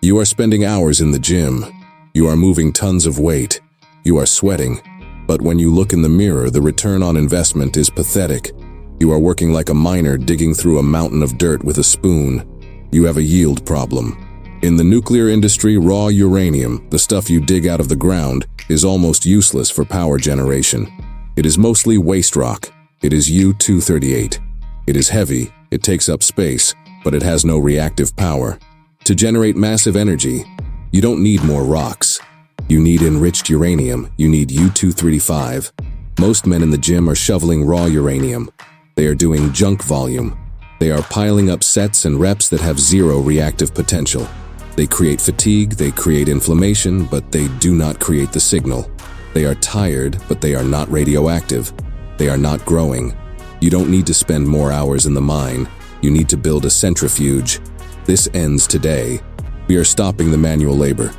You are spending hours in the gym. You are moving tons of weight. You are sweating. But when you look in the mirror, the return on investment is pathetic. You are working like a miner digging through a mountain of dirt with a spoon. You have a yield problem. In the nuclear industry, raw uranium, the stuff you dig out of the ground, is almost useless for power generation. It is mostly waste rock. It is U-238. It is heavy, it takes up space, but it has no reactive power. To generate massive energy, you don't need more rocks. You need enriched uranium, you need U-235. Most men in the gym are shoveling raw uranium. They are doing junk volume. They are piling up sets and reps that have zero reactive potential. They create fatigue, they create inflammation, but they do not create the signal. They are tired, but they are not radioactive. They are not growing. You don't need to spend more hours in the mine. You need to build a centrifuge. This ends today. We are stopping the manual labor.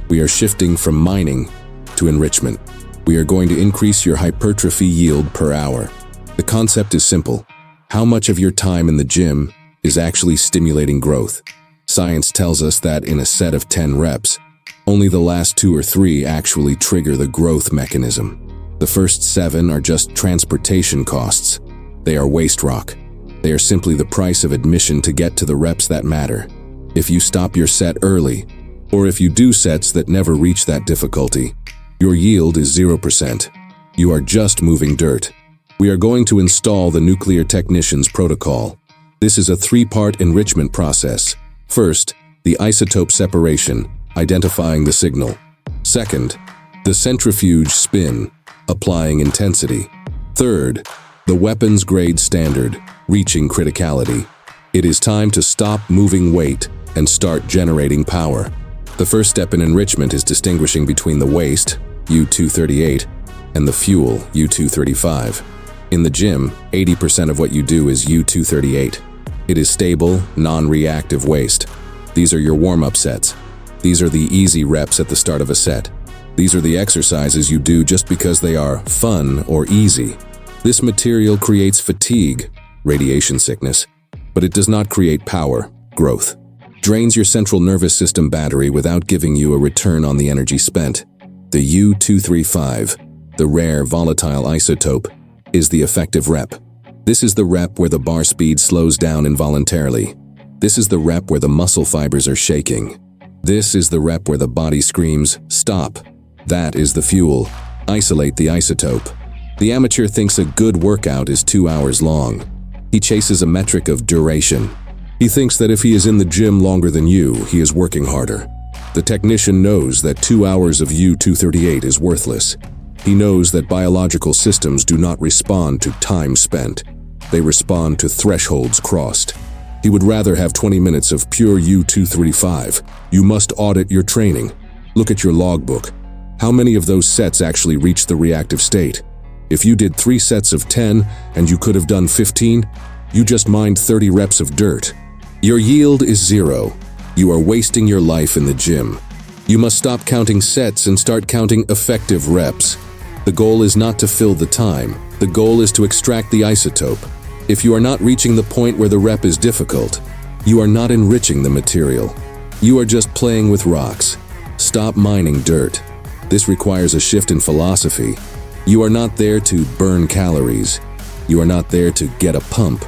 We are shifting from mining to enrichment. We are going to increase your hypertrophy yield per hour. The concept is simple. How much of your time in the gym is actually stimulating growth? Science tells us that in a set of 10 reps, only the last 2 or 3 actually trigger the growth mechanism. The first 7 are just transportation costs. They are waste rock. They are simply the price of admission to get to the reps that matter. If you stop your set early, or if you do sets that never reach that difficulty, your yield is 0%. You are just moving dirt. We are going to install the nuclear technician's protocol. This is a 3-part enrichment process. First, the isotope separation, identifying the signal. Second, the centrifuge spin, applying intensity. Third, the weapons grade standard, reaching criticality. It is time to stop moving weight and start generating power. The first step in enrichment is distinguishing between the waste, U-238, and the fuel, U-235. In the gym, 80% of what you do is U-238. It is stable, non-reactive waste. These are your warm-up sets. These are the easy reps at the start of a set. These are the exercises you do just because they are fun or easy. This material creates fatigue, radiation sickness, but it does not create power, growth. Drains your central nervous system battery without giving you a return on the energy spent. The U-235, the rare volatile isotope, is the effective rep. This is the rep where the bar speed slows down involuntarily. This is the rep where the muscle fibers are shaking. This is the rep where the body screams, "Stop." That is the fuel. Isolate the isotope. The amateur thinks a good workout is 2 hours long. He chases a metric of duration. He thinks that if he is in the gym longer than you, he is working harder. The technician knows that 2 hours of U-238 is worthless. He knows that biological systems do not respond to time spent. They respond to thresholds crossed. He would rather have 20 minutes of pure U-235. You must audit your training. Look at your logbook. How many of those sets actually reach the reactive state? If you did 3 sets of 10 and you could have done 15, you just mined 30 reps of dirt. Your yield is 0. You are wasting your life in the gym. You must stop counting sets and start counting effective reps. The goal is not to fill the time. The goal is to extract the isotope. If you are not reaching the point where the rep is difficult, you are not enriching the material. You are just playing with rocks. Stop mining dirt. This requires a shift in philosophy. You are not there to burn calories. You are not there to get a pump.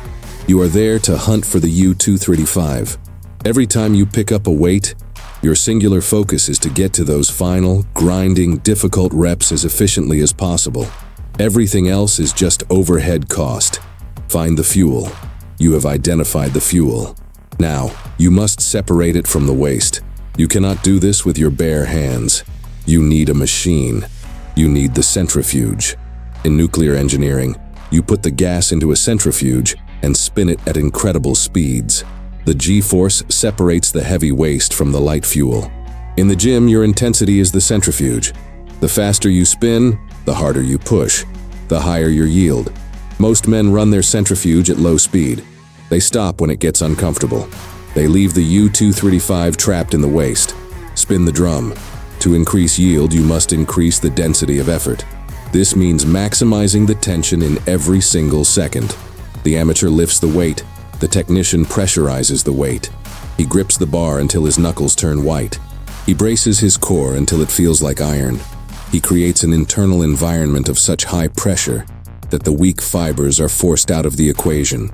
You are there to hunt for the U-235. Every time you pick up a weight, your singular focus is to get to those final, grinding, difficult reps as efficiently as possible. Everything else is just overhead cost. Find the fuel. You have identified the fuel. Now, you must separate it from the waste. You cannot do this with your bare hands. You need a machine. You need the centrifuge. In nuclear engineering, you put the gas into a centrifuge and spin it at incredible speeds. The G-force separates the heavy waste from the light fuel. In the gym, your intensity is the centrifuge. The faster you spin, the harder you push, the higher your yield. Most men run their centrifuge at low speed. They stop when it gets uncomfortable. They leave the U-235 trapped in the waste. Spin the drum. To increase yield, you must increase the density of effort. This means maximizing the tension in every single second. The amateur lifts the weight. The technician pressurizes the weight. He grips the bar until his knuckles turn white. He braces his core until it feels like iron. He creates an internal environment of such high pressure that the weak fibers are forced out of the equation,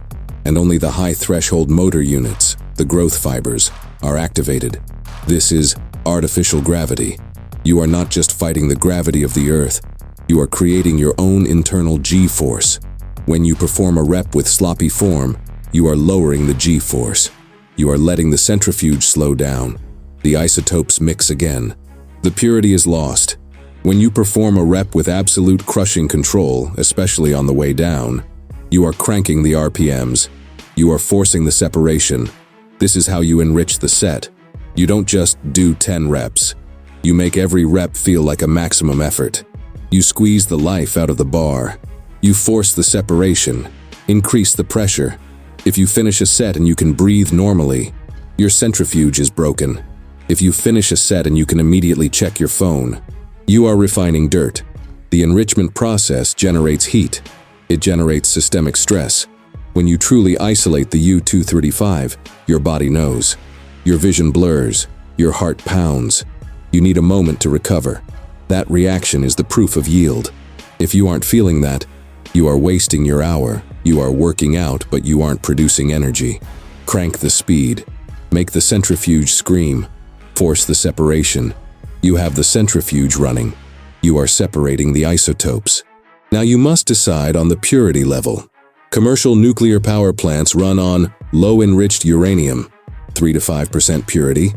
and only the high-threshold motor units, the growth fibers, are activated. This is artificial gravity. You are not just fighting the gravity of the Earth, you are creating your own internal G-force. When you perform a rep with sloppy form, you are lowering the G-force. You are letting the centrifuge slow down. The isotopes mix again. The purity is lost. When you perform a rep with absolute crushing control, especially on the way down, you are cranking the RPMs. You are forcing the separation. This is how you enrich the set. You don't just do 10 reps. You make every rep feel like a maximum effort. You squeeze the life out of the bar. You force the separation, increase the pressure. If you finish a set and you can breathe normally, your centrifuge is broken. If you finish a set and you can immediately check your phone, you are refining dirt. The enrichment process generates heat. It generates systemic stress. When you truly isolate the U-235, your body knows. Your vision blurs. Your heart pounds. You need a moment to recover. That reaction is the proof of yield. If you aren't feeling that, you are wasting your hour. You are working out, but you aren't producing energy. Crank the speed. Make the centrifuge scream. Force the separation. You have the centrifuge running. You are separating the isotopes. Now you must decide on the purity level. Commercial nuclear power plants run on low-enriched uranium, 3 to 5% purity.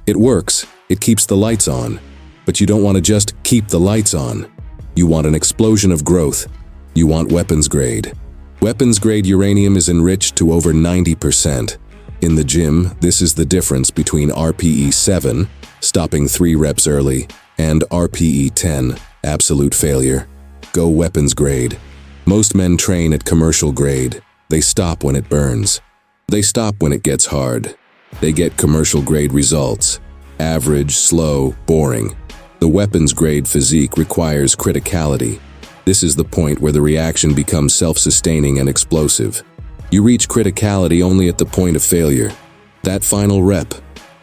It works. It keeps the lights on. But you don't want to just keep the lights on. You want an explosion of growth. You want weapons grade. Weapons grade uranium is enriched to over 90%. In the gym, this is the difference between RPE 7, stopping 3 reps early, and RPE 10, absolute failure. Go weapons grade. Most men train at commercial grade. They stop when it burns. They stop when it gets hard. They get commercial grade results. Average, slow, boring. The weapons grade physique requires criticality. This is the point where the reaction becomes self-sustaining and explosive. You reach criticality only at the point of failure. That final rep,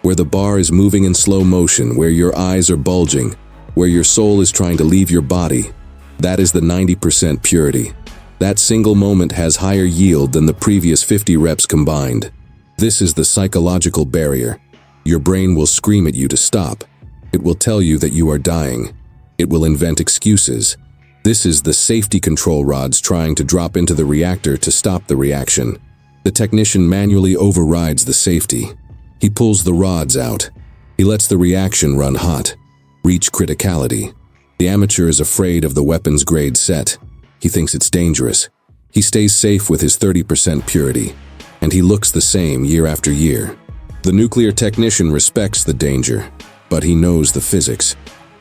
where the bar is moving in slow motion, where your eyes are bulging, where your soul is trying to leave your body. That is the 90% purity. That single moment has higher yield than the previous 50 reps combined. This is the psychological barrier. Your brain will scream at you to stop. It will tell you that you are dying. It will invent excuses. This is the safety control rods trying to drop into the reactor to stop the reaction. The technician manually overrides the safety. He pulls the rods out. He lets the reaction run hot. Reach criticality. The amateur is afraid of the weapons grade set. He thinks it's dangerous. He stays safe with his 30% purity. And he looks the same year after year. The nuclear technician respects the danger, but he knows the physics.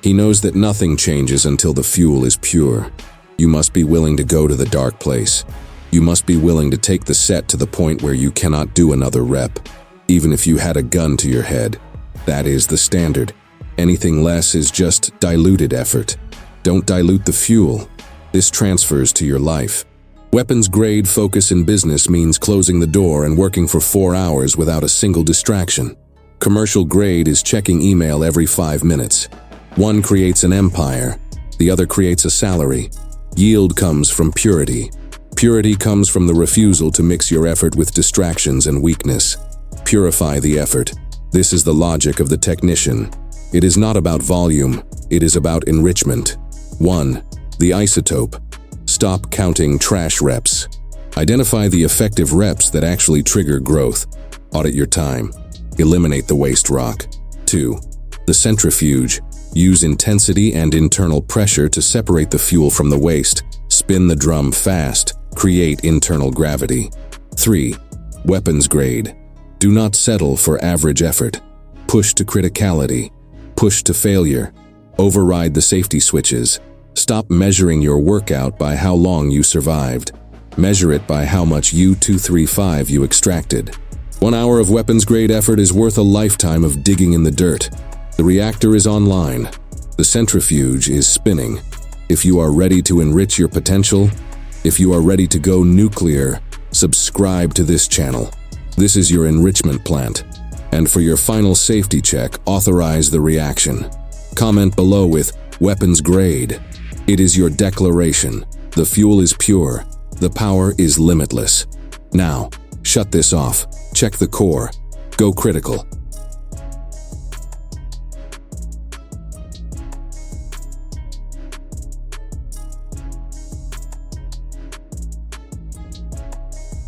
He knows that nothing changes until the fuel is pure. You must be willing to go to the dark place. You must be willing to take the set to the point where you cannot do another rep, even if you had a gun to your head. That is the standard. Anything less is just diluted effort. Don't dilute the fuel. This transfers to your life. Weapons grade focus in business means closing the door and working for 4 hours without a single distraction. Commercial grade is checking email every 5 minutes. One creates an empire, the other creates a salary. Yield comes from purity. Purity comes from the refusal to mix your effort with distractions and weakness. Purify the effort. This is the logic of the technician. It is not about volume, it is about enrichment. 1. The isotope. Stop counting trash reps. Identify the effective reps that actually trigger growth. Audit your time. Eliminate the waste rock. 2. The centrifuge. Use intensity and internal pressure to separate the fuel from the waste. Spin the drum fast. Create internal gravity. 3. Weapons grade. Do not settle for average effort. Push to criticality. Push to failure. Override the safety switches. Stop measuring your workout by how long you survived. Measure it by how much U-235 you extracted. 1 hour of weapons-grade effort is worth a lifetime of digging in the dirt. The reactor is online. The centrifuge is spinning. If you are ready to enrich your potential, if you are ready to go nuclear, subscribe to this channel. This is your enrichment plant. And for your final safety check, authorize the reaction. Comment below with weapons grade. It is your declaration. The fuel is pure. The power is limitless. Now, shut this off. Check the core. Go critical.